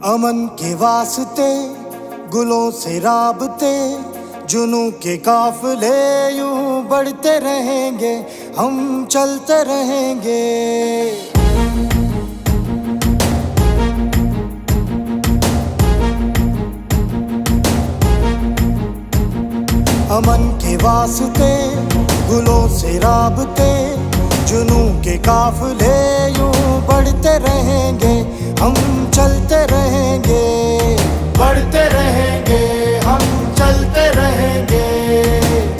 अमन के वास्ते गुलों से राबते, जुनूं के काफिले यूं बढ़ते रहेंगे, हम चलते रहेंगे। अमन के वास्ते गुलों से राबते, जुनूं के काफिले यूं बढ़ते रहेंगे, हम चलते रहेंगे, बढ़ते रहेंगे, हम चलते रहेंगे।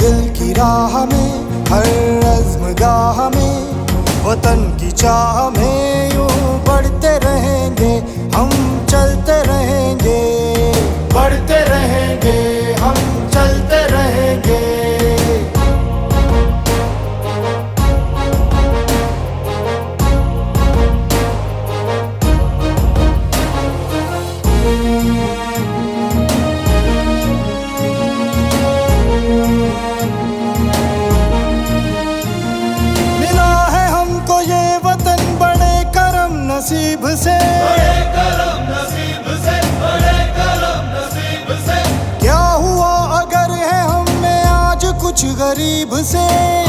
दिल की राह में, हर अज़्म गाह में, वतन की चाह में यूं बढ़ते रहेंगे, हम चलते रहेंगे, बढ़ते रहेंगे, हम चलते रहेंगे। नसीब से, बड़े करम नसीब से, बड़े करम नसीब से। क्या हुआ अगर है हमें आज कुछ गरीब से,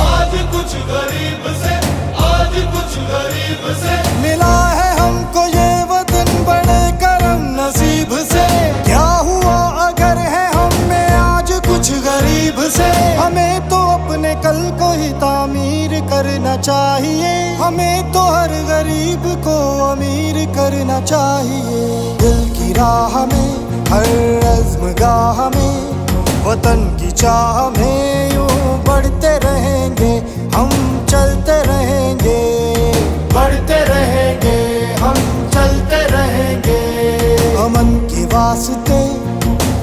आज कुछ गरीब से, आज कुछ गरीब से। मिला है हमको ये वतन बड़े करम नसीब से। क्या हुआ अगर है हमें आज कुछ गरीब से। हमें तो अपने कल को ही तामीर करना चाहिए, हमें तो हर गरीब को अमीर करना चाहिए। दिल की राह में, हर अज़्म गाह में, वतन की चाह में यूं बढ़ते रहेंगे, हम चलते रहेंगे, बढ़ते रहेंगे, हम चलते रहेंगे। अमन के वास्ते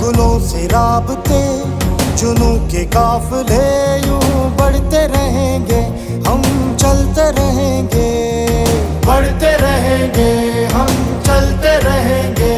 गुलों से राबते, जुनूं के काफिले यूं बढ़ते रहेंगे, हम चलते रहेंगे, बढ़ते रहेंगे, हम चलते रहेंगे।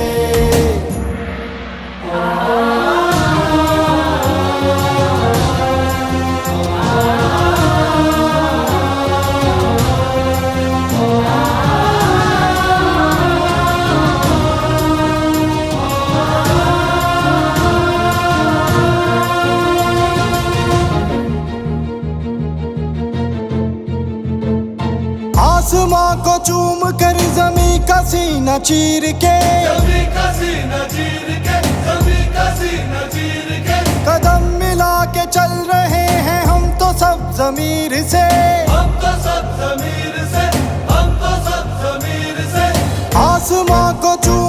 आसमां को चूम कर ज़मीं का सीना चीर के, ज़मीं का सीना चीर के, ज़मीं का सीना चीर के। कदम मिला के चल रहे हैं हम तो सब ज़मीर से, हम तो सब ज़मीर से, हम तो सब ज़मीर से। आसमां को चूम